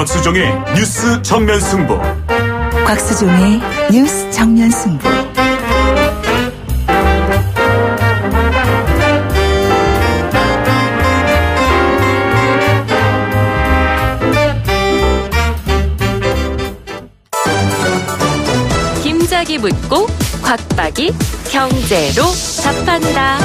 곽수종의 뉴스 정면 승부. 곽수종의 뉴스 정면 승부. 김작이 묻고 곽박이 경제로 답한다.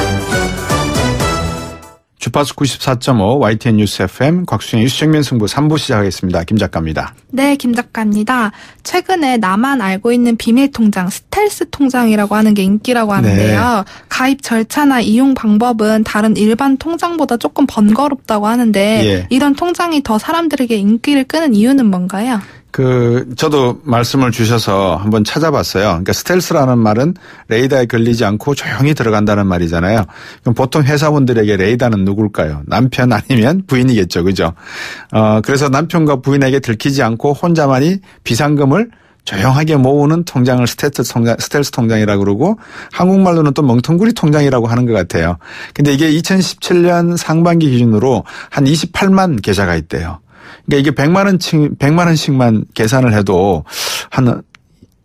주파수 94.5 YTN 뉴스 FM 곽수영의 뉴스 정면 승부 3부 시작하겠습니다. 김 작가입니다. 네, 김 작가입니다. 최근에 나만 알고 있는 비밀 통장, 스텔스 통장이라고 하는 게 인기라고 하는데요. 네. 가입 절차나 이용 방법은 다른 일반 통장보다 조금 번거롭다고 하는데 예. 이런 통장이 더 사람들에게 인기를 끄는 이유는 뭔가요? 저도 말씀을 주셔서 한번 찾아봤어요. 그러니까 스텔스라는 말은 레이더에 걸리지 않고 조용히 들어간다는 말이잖아요. 그럼 보통 회사원들에게 레이더는 누굴까요? 남편 아니면 부인이겠죠. 그죠? 그래서 남편과 부인에게 들키지 않고 혼자만이 비상금을 조용하게 모으는 통장을 스텔스 통장이라고 그러고 한국말로는 또 멍텅구리 통장이라고 하는 것 같아요. 근데 이게 2017년 상반기 기준으로 한 28만 계좌가 있대요. 그러니까 이게 100만 원씩만 계산을 해도 한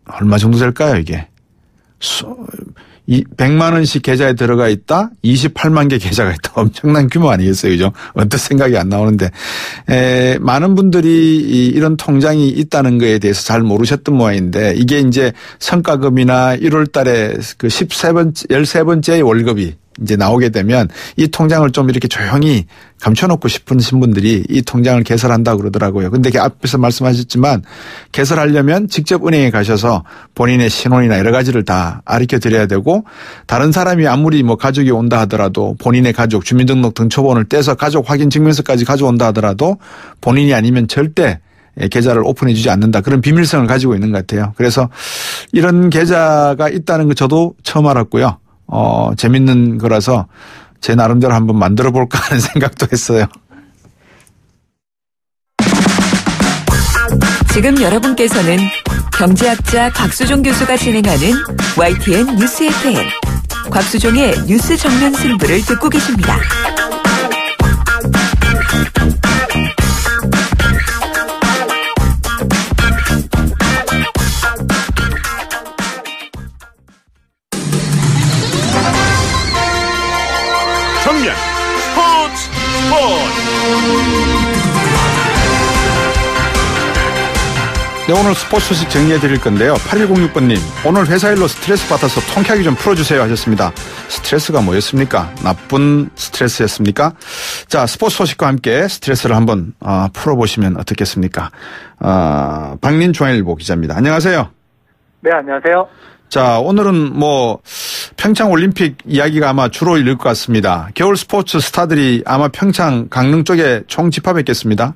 얼마 정도 될까요, 이게? 100만 원씩 계좌에 들어가 있다, 28만 개 계좌가 있다. 엄청난 규모 아니겠어요, 그죠? 언뜻 생각이 안 나오는데. 많은 분들이 이런 통장이 있다는 거에 대해서 잘 모르셨던 모양인데, 이게 이제 성과급이나 1월 달에 그 13번째 월급이 이제 나오게 되면 이 통장을 좀 이렇게 조용히 감춰놓고 싶으신 분들이 이 통장을 개설한다고 그러더라고요. 근데 앞에서 말씀하셨지만 개설하려면 직접 은행에 가셔서 본인의 신원이나 여러 가지를 다 알려 드려야 되고, 다른 사람이 아무리 뭐 가족이 온다 하더라도 본인의 가족 주민등록 등초본을 떼서 가족 확인 증명서까지 가져온다 하더라도 본인이 아니면 절대 계좌를 오픈해 주지 않는다. 그런 비밀성을 가지고 있는 것 같아요. 그래서 이런 계좌가 있다는 거 저도 처음 알았고요. 재밌는 거라서 제 나름대로 한번 만들어 볼까 하는 생각도 했어요. 지금 여러분께서는 경제학자 곽수종 교수가 진행하는 YTN 뉴스 FM 곽수종의 뉴스 정면 승부를 듣고 계십니다. 정면 스포츠. 네, 오늘 스포츠 소식 정리해 드릴 건데요. 8106번님, 오늘 회사 일로 스트레스 받아서 통쾌하게 좀 풀어주세요 하셨습니다. 스트레스가 뭐였습니까? 나쁜 스트레스였습니까? 자, 스포츠 소식과 함께 스트레스를 한번 풀어보시면 어떻겠습니까? 박린 중앙일보 기자입니다. 안녕하세요. 네, 안녕하세요. 자, 오늘은 평창 올림픽 이야기가 아마 주로 일릴 것 같습니다. 겨울 스포츠 스타들이 아마 평창 강릉 쪽에 총집합했겠습니다.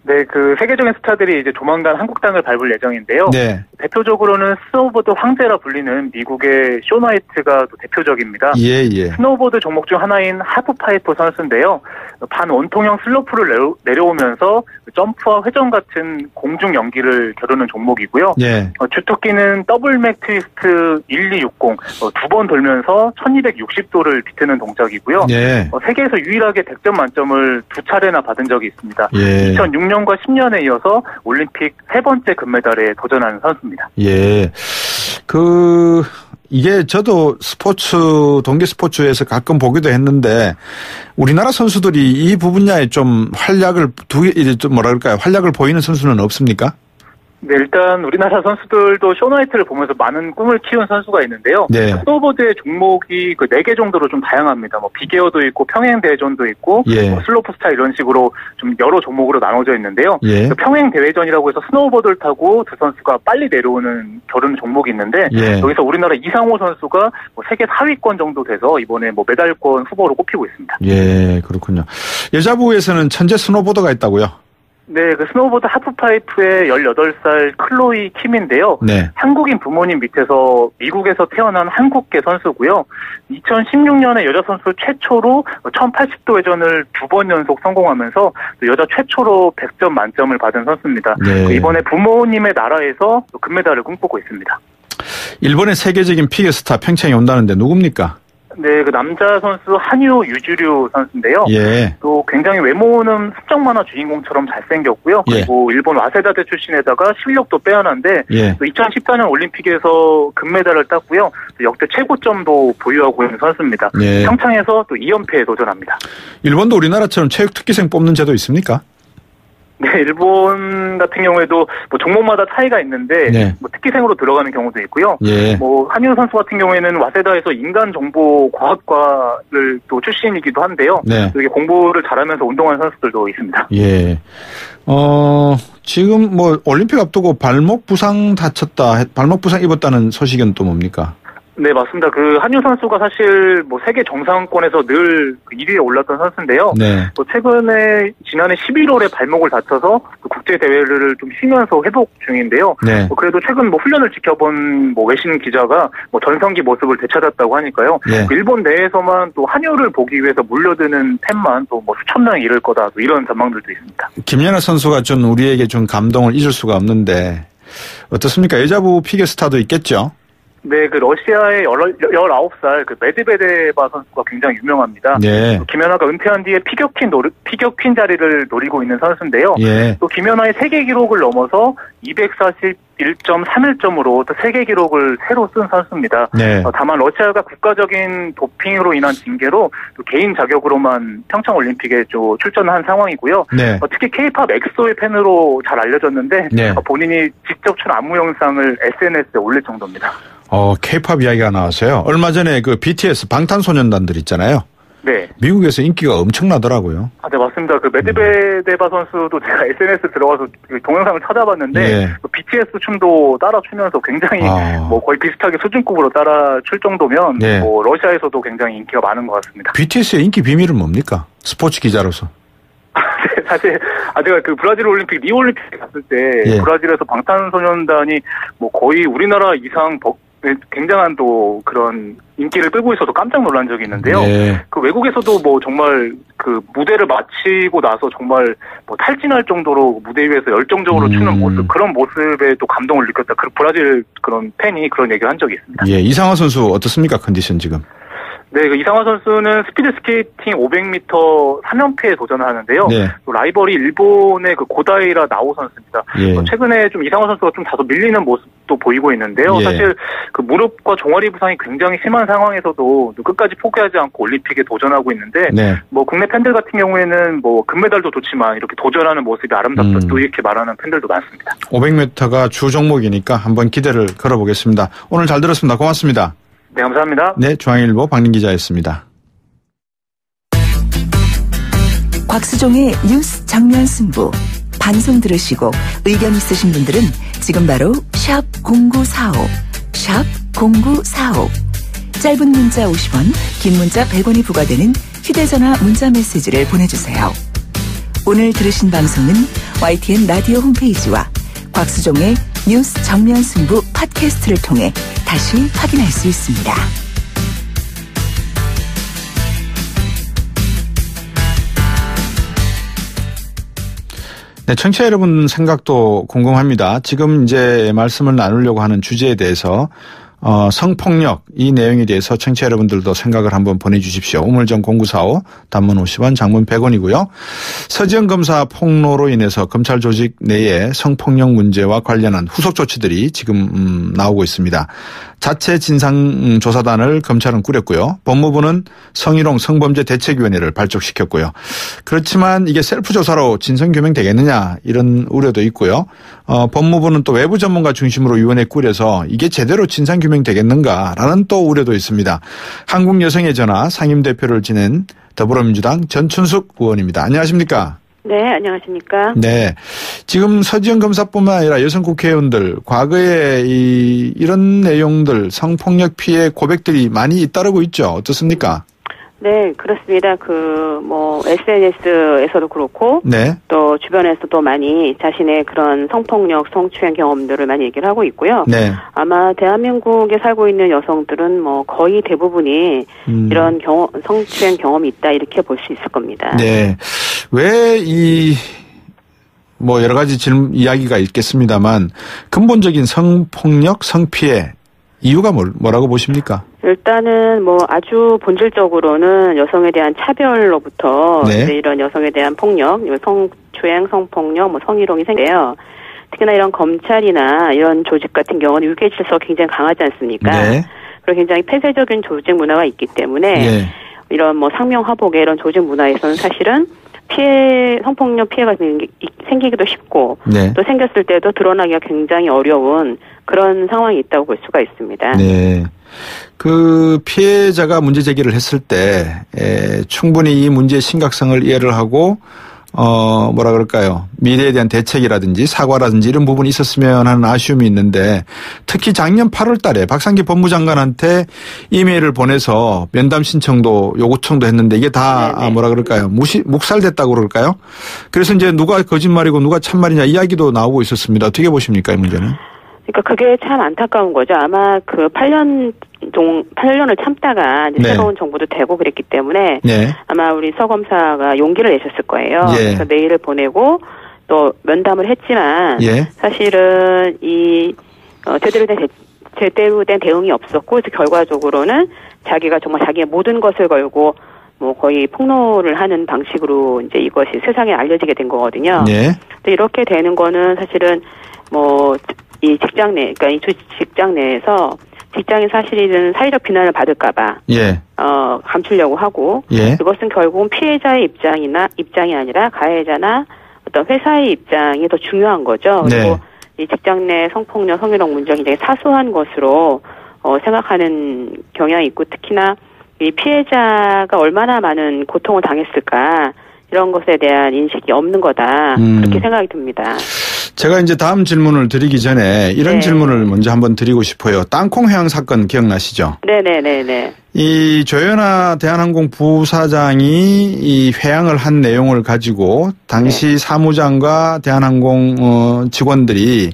네, 그 세계적인 스타들이 이제 조만간 한국 땅을 밟을 예정인데요. 네. 대표적으로는 스노우보드 황제라 불리는 미국의 숀 화이트가 또 대표적입니다. 예. 스노우보드 종목 중 하나인 하프파이프 선수인데요. 반원통형 슬로프를 내려오면서 점프와 회전 같은 공중 연기를 겨루는 종목이고요. 예. 주특기는 더블맥 트위스트 1260 두 번 돌면서 1260도를 비트는 동작이고요. 예. 세계에서 유일하게 100점 만점을 두 차례나 받은 적이 있습니다. 예. 2006년과 10년에 이어서 올림픽 3번째 금메달에 도전하는 선수입니다. 예. 이게 저도 동계 스포츠에서 가끔 보기도 했는데 우리나라 선수들이 이 분야에 좀 활약을 보이는 선수는 없습니까? 네, 일단 우리나라 선수들도 숀 화이트를 보면서 많은 꿈을 키운 선수가 있는데요. 네. 스노우보드의 종목이 4개 정도로 좀 다양합니다. 비계어도 있고 평행 대회전도 있고 예. 슬로프 스타일 이런 식으로 좀 여러 종목으로 나눠져 있는데요. 예. 평행 대회전이라고 해서 스노우보드를 타고 두 선수가 빨리 내려오는 겨루는 종목이 있는데 예. 여기서 우리나라 이상호 선수가 세계 4위권 정도 돼서 이번에 메달권 후보로 꼽히고 있습니다. 예, 그렇군요. 여자부에서는 천재 스노보더가 있다고요? 네, 그 스노우보드 하프파이프의 18살 클로이 킴인데요. 네. 한국인 부모님 밑에서 미국에서 태어난 한국계 선수고요. 2016년에 여자 선수 최초로 1080도 회전을 2번 연속 성공하면서 여자 최초로 100점 만점을 받은 선수입니다. 네. 이번에 부모님의 나라에서 금메달을 꿈꾸고 있습니다. 일본의 세계적인 피겨 스타 평창에 온다는데 누굽니까? 네, 그 남자 선수 한유 유주류 선수인데요. 예. 또 굉장히 외모는 습정 만화 주인공처럼 잘생겼고요. 그리고 일본 와세다대 출신에다가 실력도 빼어난데 또 2014년 올림픽에서 금메달을 땄고요. 역대 최고점도 보유하고 있는 선수입니다. 평창에서 또 2연패에 도전합니다. 일본도 우리나라처럼 체육 특기생 뽑는 제도 있습니까? 네, 일본 같은 경우에도 뭐 종목마다 차이가 있는데 뭐 특기생으로 들어가는 경우도 있고요. 뭐 한유 선수 같은 경우에는 와세다에서 인간정보과학과를 또 출신이기도 한데요. 이게 공부를 잘하면서 운동하는 선수들도 있습니다. 지금 뭐 올림픽 앞두고 발목 부상 입었다는 소식은 또 뭡니까? 네, 맞습니다. 그 한유 선수가 사실 뭐 세계 정상권에서 늘 1위에 올랐던 선수인데요. 또 최근에 지난해 11월에 발목을 다쳐서 국제 대회를 좀 쉬면서 회복 중인데요. 그래도 최근 뭐 훈련을 지켜본 뭐 외신 기자가 뭐 전성기 모습을 되찾았다고 하니까요. 일본 내에서만 또 한유를 보기 위해서 몰려드는 팬만 또 뭐 수천 명이 이를 거다. 또 이런 전망들도 있습니다. 김연아 선수가 좀 우리에게 좀 감동을 잊을 수가 없는데 어떻습니까? 여자부 피겨 스타도 있겠죠? 네, 그 러시아의 19살 그 메드베데바 선수가 굉장히 유명합니다. 김연아가 은퇴한 뒤에 피겨퀸 자리를 노리고 있는 선수인데요. 또 김연아의 세계 기록을 넘어서 241.31점으로 또 세계 기록을 새로 쓴 선수입니다. 다만 러시아가 국가적인 도핑으로 인한 징계로 또 개인 자격으로만 평창 올림픽에 출전한 상황이고요. 특히 K-팝 엑소의 팬으로 잘 알려졌는데 본인이 직접 춘 안무 영상을 SNS에 올릴 정도입니다. K-팝 이야기가 나왔어요. 얼마 전에 그 BTS 방탄소년단들 있잖아요. 미국에서 인기가 엄청나더라고요. 네, 맞습니다. 그 메드베데바 선수도 제가 SNS 들어가서 동영상을 찾아봤는데 BTS 춤도 따라 추면서 굉장히 뭐 거의 비슷하게 수준급으로 따라 출 정도면 뭐 러시아에서도 굉장히 인기가 많은 것 같습니다. BTS의 인기 비밀은 뭡니까? 스포츠 기자로서. 사실 제가 그 브라질 올림픽 리오 올림픽에 갔을 때 브라질에서 방탄소년단이 뭐 거의 우리나라 이상 굉장한 또 그런 인기를 끌고 있어서 깜짝 놀란 적이 있는데요. 그 외국에서도 뭐 정말 그 무대를 마치고 나서 정말 뭐 탈진할 정도로 무대 위에서 열정적으로 추는 모습, 그런 모습에 또 감동을 느꼈다. 그 브라질 그런 팬이 그런 얘기를 한 적이 있습니다. 이상화 선수 어떻습니까? 컨디션 지금? 네, 그 이상화 선수는 스피드 스케이팅 500m 3연패에 도전하는데요. 또 라이벌이 일본의 그 고다이라 나오 선수입니다. 최근에 좀 이상화 선수가 좀 다소 밀리는 모습도 보이고 있는데요. 사실 그 무릎과 종아리 부상이 굉장히 심한 상황에서도 끝까지 포기하지 않고 올림픽에 도전하고 있는데 뭐 국내 팬들 같은 경우에는 뭐 금메달도 좋지만 이렇게 도전하는 모습이 아름답다 또 이렇게 말하는 팬들도 많습니다. 500m가 주 종목이니까 한번 기대를 걸어보겠습니다. 오늘 잘 들었습니다. 고맙습니다. 네, 감사합니다. 네, 중앙일보 박민 기자였습니다. 곽수종의 뉴스 정면 승부. 방송 들으시고 의견 있으신 분들은 지금 바로 샵 0945, 샵 0945. 짧은 문자 50원, 긴 문자 100원이 부과되는 휴대전화 문자 메시지를 보내주세요. 오늘 들으신 방송은 YTN 라디오 홈페이지와 곽수종의 뉴스 정면 승부 팟캐스트를 통해 다시 확인할 수 있습니다. 네, 청취자 여러분 생각도 궁금합니다. 지금 이제 말씀을 나누려고 하는 주제에 대해서 성폭력 이 내용에 대해서 청취자 여러분들도 생각을 한번 보내주십시오. 우물정 0945 단문 50원 장문 100원이고요. 서지현 검사 폭로로 인해서 검찰 조직 내에 성폭력 문제와 관련한 후속 조치들이 지금 나오고 있습니다. 자체 진상조사단을 검찰은 꾸렸고요. 법무부는 성희롱 성범죄 대책위원회를 발족시켰고요. 그렇지만 이게 셀프 조사로 진상규명 되겠느냐 이런 우려도 있고요. 법무부는 또 외부 전문가 중심으로 위원회 꾸려서 이게 제대로 진상규명 되겠는가라는 또 우려도 있습니다. 한국여성의 전화 상임대표를 지낸 더불어민주당 전춘숙 의원입니다. 안녕하십니까? 네, 안녕하십니까? 네. 지금 서지현 검사뿐만 아니라 여성 국회의원들 과거에 이런 내용들 성폭력 피해 고백들이 많이 잇따르고 있죠. 어떻습니까? 네, 그렇습니다. SNS에서도 그렇고, 또 주변에서도 많이 자신의 그런 성폭력, 성추행 경험들을 많이 얘기를 하고 있고요. 아마 대한민국에 살고 있는 여성들은 거의 대부분이 이런 성추행 경험이 있다, 이렇게 볼 수 있을 겁니다. 네. 왜 여러 가지 이야기가 있겠습니다만, 근본적인 성폭력, 성피해, 이유가 뭐라고 보십니까? 일단은 뭐 아주 본질적으로는 여성에 대한 차별로부터 네. 이제 이런 여성에 대한 폭력, 성추행, 성폭력, 뭐 성희롱이 생겨요. 특히나 이런 검찰이나 이런 조직 같은 경우는 유괴 질서가 굉장히 강하지 않습니까? 네. 그리고 굉장히 폐쇄적인 조직 문화가 있기 때문에 네. 이런 뭐 상명하복의 이런 조직 문화에서는 사실은 성폭력 피해가 생기기도 쉽고 네. 또 생겼을 때도 드러나기가 굉장히 어려운 그런 상황이 있다고 볼 수가 있습니다. 네. 그 피해자가 문제 제기를 했을 때 충분히 이 문제의 심각성을 이해를 하고 뭐라 그럴까요? 미래에 대한 대책이라든지 사과라든지 이런 부분이 있었으면 하는 아쉬움이 있는데 특히 작년 8월 달에 박상기 법무장관한테 이메일을 보내서 면담 신청도 요구청도 했는데 이게 다 뭐라 그럴까요? 묵살됐다고 그럴까요? 그래서 이제 누가 거짓말이고 누가 참말이냐 이야기도 나오고 있었습니다. 어떻게 보십니까, 이 문제는? 그러니까 그게 참 안타까운 거죠. 아마 그 8년을 참다가 이제 네. 새로운 정부도 되고 그랬기 때문에 네. 아마 우리 서 검사가 용기를 내셨을 거예요. 예. 그래서 메일을 보내고 또 면담을 했지만 예. 사실은 이 제대로 된 대응이 없었고 그래서 결과적으로는 자기가 정말 자기의 모든 것을 걸고 뭐 거의 폭로를 하는 방식으로 이제 이것이 세상에 알려지게 된 거거든요. 네. 근데 이렇게 되는 거는 사실은 뭐 이 직장 내, 그러니까 이 직장 내에서 직장인 사실이든 사회적 비난을 받을까봐, 예. 감추려고 하고, 예. 이것은 결국은 피해자의 입장이 아니라 가해자나 어떤 회사의 입장이 더 중요한 거죠. 그리고 네. 이 직장 내 성폭력, 성희롱 문제가 굉장히 사소한 것으로, 생각하는 경향이 있고, 특히나 이 피해자가 얼마나 많은 고통을 당했을까, 이런 것에 대한 인식이 없는 거다. 그렇게 생각이 듭니다. 제가 이제 다음 질문을 드리기 전에 이런 네. 질문을 먼저 한번 드리고 싶어요. 땅콩 회항 사건 기억나시죠? 네네네네. 이 조현아 대한항공 부사장이 이 회항을 한 내용을 가지고 당시 네. 사무장과 대한항공 직원들이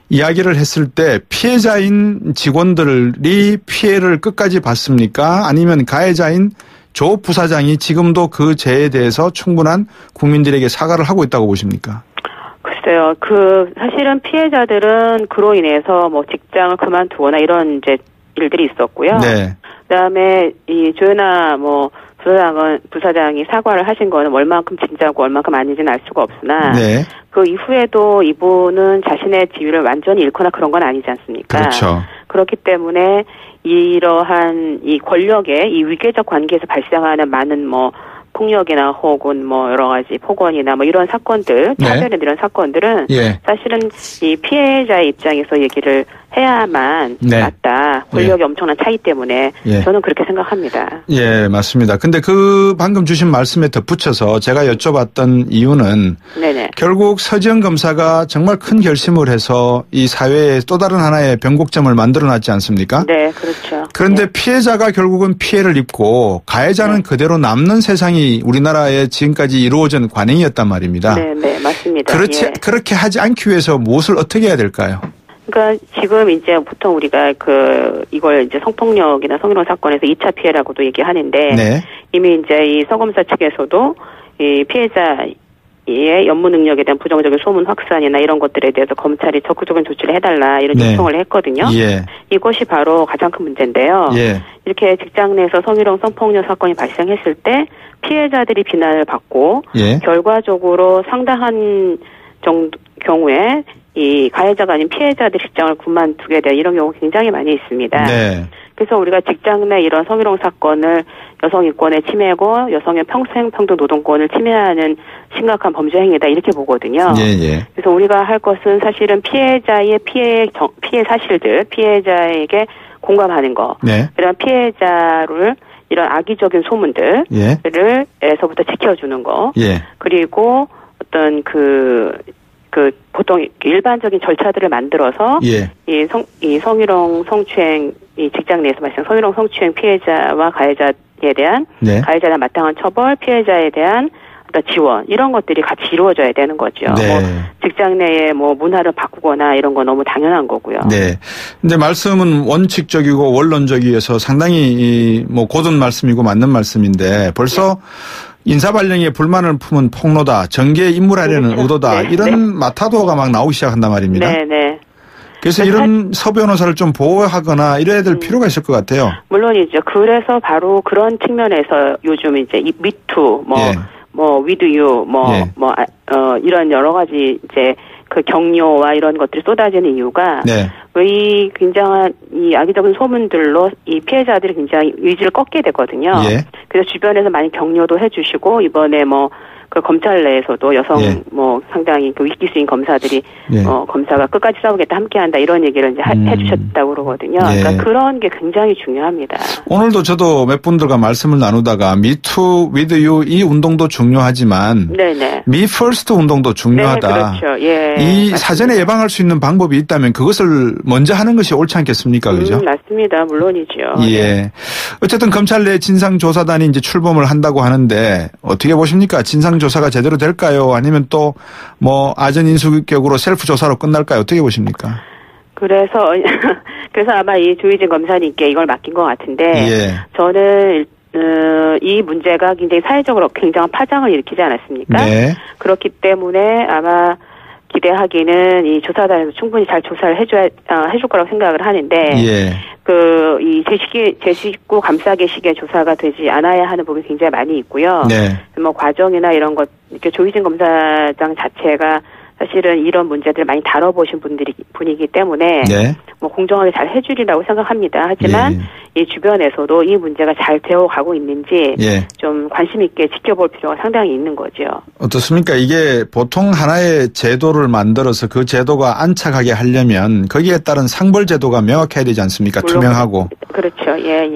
이야기를 했을 때 피해자인 직원들이 피해를 끝까지 봤습니까? 아니면 가해자인 조 부사장이 지금도 그 죄에 대해서 충분한 국민들에게 사과를 하고 있다고 보십니까? 글쎄요. 사실은 피해자들은 그로 인해서 뭐 직장을 그만두거나 이런 이제 일들이 있었고요. 네. 그다음에 이 조현아 부사장이 사과를 하신 거는 얼만큼 진짜고 얼만큼 아닌지는 알 수가 없으나 네. 그 이후에도 이분은 자신의 지위를 완전히 잃거나 그런 건 아니지 않습니까? 그렇죠. 그렇기 때문에 이러한 이 권력의 이 위계적 관계에서 발생하는 많은 뭐 폭력이나 혹은 뭐 여러 가지 폭언이나 뭐 이런 사건들, 차별이나 네. 이런 사건들은 예. 사실은 이 피해자의 입장에서 얘기를 해야만 네. 맞다. 권력이 예. 엄청난 차이 때문에 예. 저는 그렇게 생각합니다. 예, 맞습니다. 근데 그 방금 주신 말씀에 덧붙여서 제가 여쭤봤던 이유는 네네. 결국 서지현 검사가 정말 큰 결심을 해서 이 사회에 또 다른 하나의 변곡점을 만들어놨지 않습니까? 네, 그렇죠. 그런데 네. 피해자가 결국은 피해를 입고 가해자는 네. 그대로 남는 세상이 우리나라에 지금까지 이루어진 관행이었단 말입니다. 네, 네, 맞습니다. 그렇게 하지 않기 위해서 무엇을 어떻게 해야 될까요? 그러니까 지금 이제 보통 우리가 이걸 이제 성폭력이나 성희롱 사건에서 2차 피해라고도 얘기하는데 네. 이미 이제 이 서검사 측에서도 이 피해자의 연무 능력에 대한 부정적인 소문 확산이나 이런 것들에 대해서 검찰이 적극적인 조치를 해달라 이런 네. 요청을 했거든요. 예. 이것이 바로 가장 큰 문제인데요. 예. 이렇게 직장 내에서 성희롱 성폭력 사건이 발생했을 때 피해자들이 비난을 받고 예. 결과적으로 상당한 경우에 이 가해자가 아닌 피해자들이 직장을 그만두게 된 이런 경우 굉장히 많이 있습니다. 네. 그래서 우리가 직장 내 이런 성희롱 사건을 여성 인권의 침해고 여성의 평생 평등 노동권을 침해하는 심각한 범죄 행위다 이렇게 보거든요. 예. 그래서 우리가 할 것은 사실은 피해자의 피해 사실들, 피해자에게 공감하는 거, 네. 이런 피해자를 이런 악의적인 소문들을 에서부터 지켜주는 거, 그리고 어떤 보통 일반적인 절차들을 만들어서 이 성희롱 성추행 이 직장 내에서 발생 성희롱 성추행 피해자와 가해자에 대한 가해자에 대한 마땅한 처벌, 피해자에 대한 어떤 지원 이런 것들이 같이 이루어져야 되는 거죠. 네. 뭐 직장 내에 뭐 문화를 바꾸거나 이런 건 너무 당연한 거고요. 네. 근데 말씀은 원칙적이고 원론적이어서 상당히 뭐 고든 말씀이고 맞는 말씀인데 벌써 인사발령에 불만을 품은 폭로다, 정계에 입문하려는 의도다 이런 마타도가 막 나오기 시작한단 말입니다. 네. 그래서 이런 서변호사를 좀 보호하거나 이래야 될 필요가 있을 것 같아요. 물론이죠. 그래서 바로 그런 측면에서 요즘 이제 이 미투, with you, 이런 여러 가지 이제 그 격려와 이런 것들이 쏟아지는 이유가 이 굉장한 이 악의적인 소문들로 이 피해자들이 굉장히 의지를 꺾게 되거든요. 그래서 주변에서 많이 격려도 해주시고 이번에 그 검찰 내에서도 여성 상당히 그 위기수인 검사들이 검사가 끝까지 싸우겠다 함께한다 이런 얘기를 이제 해주셨다고 그러거든요. 그러니까 그런 게 굉장히 중요합니다. 오늘도 저도 몇 분들과 말씀을 나누다가 미투 with you 이 운동도 중요하지만 Me First 운동도 중요하다. 그렇죠. 이 맞습니다. 사전에 예방할 수 있는 방법이 있다면 그것을 먼저 하는 것이 옳지 않겠습니까, 그죠? 맞습니다. 물론이죠. 어쨌든 검찰 내 진상조사단이 이제 출범을 한다고 하는데 어떻게 보십니까? 진상조사가 제대로 될까요? 아니면 또 아전인수격으로 셀프 조사로 끝날까요? 어떻게 보십니까? 그래서 아마 이 조희진 검사님께 이걸 맡긴 것 같은데 저는 이 문제가 굉장히 사회적으로 굉장한 파장을 일으키지 않았습니까? 그렇기 때문에 아마 기대하기는 이 조사단에서 충분히 잘 조사를 해줄 거라고 생각을 하는데 이 제 식구 감싸개식의 조사가 되지 않아야 하는 부분이 굉장히 많이 있고요. 과정이나 이런 것 이렇게 조희진 검사장 자체가 사실은 이런 문제들을 많이 다뤄보신 분이기 때문에 공정하게 잘 해주리라고 생각합니다. 하지만 이 주변에서도 이 문제가 잘 되어가고 있는지 좀 관심 있게 지켜볼 필요가 상당히 있는 거죠. 어떻습니까? 이게 보통 하나의 제도를 만들어서 그 제도가 안착하게 하려면 거기에 따른 상벌 제도가 명확해야 되지 않습니까? 투명하고. 그렇죠.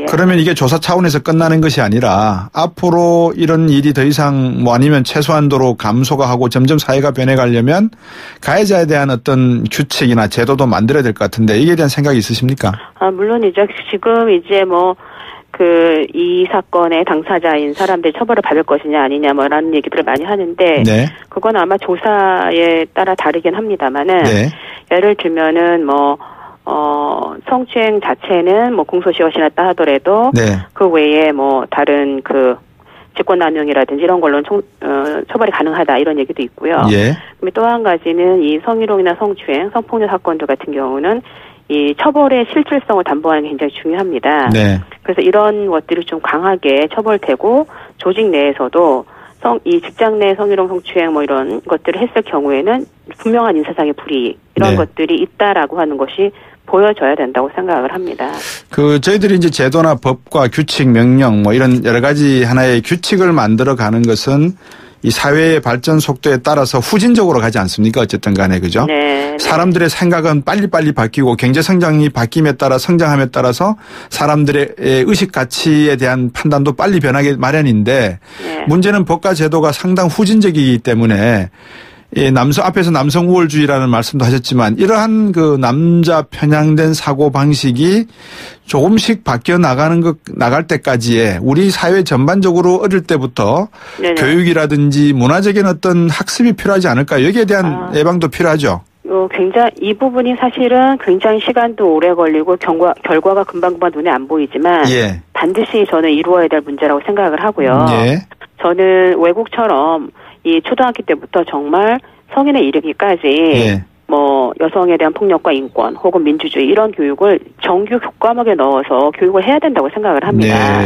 그러면 이게 조사 차원에서 끝나는 것이 아니라 앞으로 이런 일이 더 이상 아니면 최소한도로 감소가 하고 점점 사회가 변해가려면 가해자에 대한 어떤 규칙이나 제도도 만들어야 될 것 같은데 이게 대한 생각이 있으십니까? 물론이죠. 지금 이제 이 사건의 당사자인 사람들 처벌을 받을 것이냐 아니냐 라는 얘기들을 많이 하는데 그건 아마 조사에 따라 다르긴 합니다만은 예를 들면은 성추행 자체는 공소시효가 지났다 하더라도 그 외에 다른 그 직권남용이라든지 이런 걸로는 처벌이 가능하다 이런 얘기도 있고요. 그다음에 또 한 가지는 이 성희롱이나 성추행, 성폭력 사건들 같은 경우는 이 처벌의 실질성을 담보하는 게 굉장히 중요합니다. 그래서 이런 것들이 좀 강하게 처벌되고 조직 내에서도 이 직장 내 성희롱, 성추행 이런 것들을 했을 경우에는 분명한 인사상의 불이익 이런 것들이 있다라고 하는 것이 보여져야 된다고 생각을 합니다. 저희들이 이제 제도나 법과 규칙, 명령 이런 여러 가지 하나의 규칙을 만들어 가는 것은 이 사회의 발전 속도에 따라서 후진적으로 가지 않습니까? 어쨌든 간에 그죠? 사람들의 생각은 빨리빨리 바뀌고 경제 성장이 바뀜에 따라 성장함에 따라서 사람들의 의식 가치에 대한 판단도 빨리 변하게 마련인데 문제는 법과 제도가 상당 후진적이기 때문에 앞에서 남성 우월주의라는 말씀도 하셨지만 이러한 그 남자 편향된 사고 방식이 조금씩 바뀌어 나갈 때까지의 우리 사회 전반적으로 어릴 때부터 교육이라든지 문화적인 어떤 학습이 필요하지 않을까요? 여기에 대한 예방도 필요하죠. 굉장히 이 부분이 사실은 굉장히 시간도 오래 걸리고 결과가 금방금방 눈에 안 보이지만 반드시 저는 이루어야 될 문제라고 생각을 하고요. 저는 외국처럼 이 초등학교 때부터 정말 성인에 이르기까지 여성에 대한 폭력과 인권 혹은 민주주의 이런 교육을 정규 교과목에 넣어서 교육을 해야 된다고 생각을 합니다.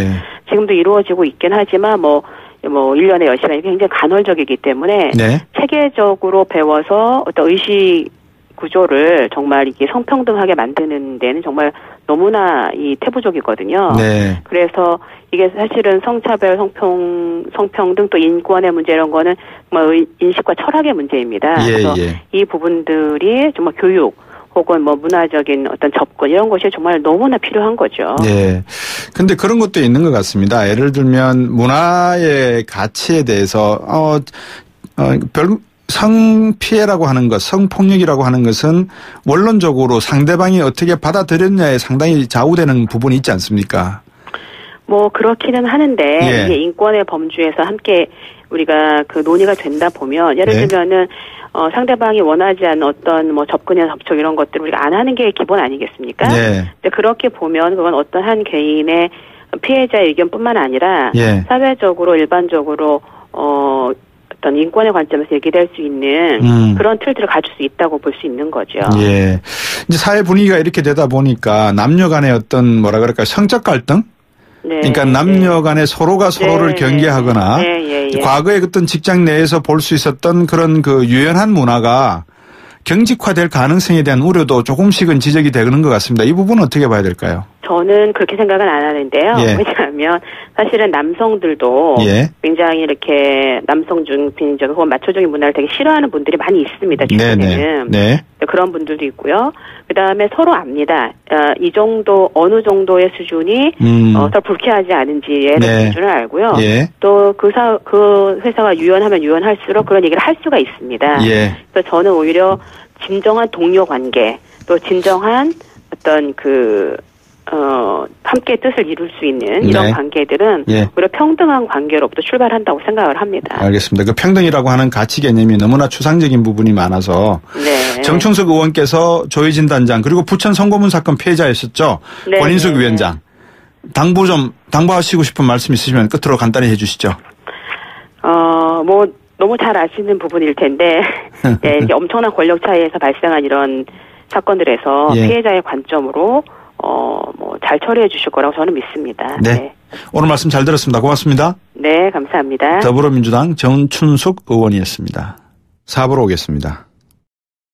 지금도 이루어지고 있긴 하지만 1년에 10시간이 굉장히 간헐적이기 때문에 체계적으로 배워서 어떤 의식 구조를 정말 이게 성평등하게 만드는 데는 정말 너무나 이 태부적이거든요. 그래서 이게 사실은 성차별, 성평등 또 인권의 문제 이런 거는 정말 인식과 철학의 문제입니다. 그래서 이 부분들이 정말 교육 혹은 문화적인 어떤 접근 이런 것이 정말 너무나 필요한 거죠. 근데 그런 것도 있는 것 같습니다. 예를 들면 문화의 가치에 대해서 성피해라고 하는 것, 성폭력이라고 하는 것은 원론적으로 상대방이 어떻게 받아들였냐에 상당히 좌우되는 부분이 있지 않습니까? 그렇기는 하는데 이게 인권의 범주에서 함께 우리가 그 논의가 된다 보면 예를 들면은 상대방이 원하지 않는 어떤 접근이나 접촉 이런 것들을 우리가 안 하는 게 기본 아니겠습니까? 그렇게 보면 그건 어떤 한 개인의 피해자의 의견뿐만 아니라 사회적으로 일반적으로 어떤 인권의 관점에서 얘기될 수 있는 그런 틀들을 가질 수 있다고 볼 수 있는 거죠. 예. 이제 사회 분위기가 이렇게 되다 보니까 남녀 간의 어떤 뭐라 그럴까 성적 갈등? 네. 그러니까 남녀 간에 서로가 서로를 경계하거나 과거에 어떤 직장 내에서 볼 수 있었던 그런 그 유연한 문화가 경직화될 가능성에 대한 우려도 조금씩은 지적이 되는 것 같습니다. 이 부분은 어떻게 봐야 될까요? 저는 그렇게 생각은 안 하는데요. 왜냐하면 사실은 남성들도 굉장히 이렇게 남성 중심적 혹은 마초적인 문화를 되게 싫어하는 분들이 많이 있습니다. 주변에는. 그런 분들도 있고요. 그다음에 서로 압니다. 이 정도 어느 정도의 수준이 서로 불쾌하지 않은지에 대한 기준을 알고요. 또 그 회사가 유연하면 유연할수록 그런 얘기를 할 수가 있습니다. 그래서 저는 오히려 진정한 동료 관계 또 진정한 어떤 함께 뜻을 이룰 수 있는 이런 관계들은 오히려 평등한 관계로부터 출발한다고 생각을 합니다. 알겠습니다. 그 평등이라고 하는 가치 개념이 너무나 추상적인 부분이 많아서 정충석 의원께서 조혜진 단장 그리고 부천 성고문 사건 피해자였었죠. 권인숙 위원장. 당부하시고 싶은 말씀 있으시면 끝으로 간단히 해 주시죠. 너무 잘 아시는 부분일 텐데 이게 엄청난 권력 차이에서 발생한 이런 사건들에서 피해자의 관점으로 잘 처리해 주실 거라고 저는 믿습니다. 네. 오늘 말씀 잘 들었습니다. 고맙습니다. 네, 감사합니다. 더불어민주당 정춘숙 의원이었습니다. 4부로 오겠습니다.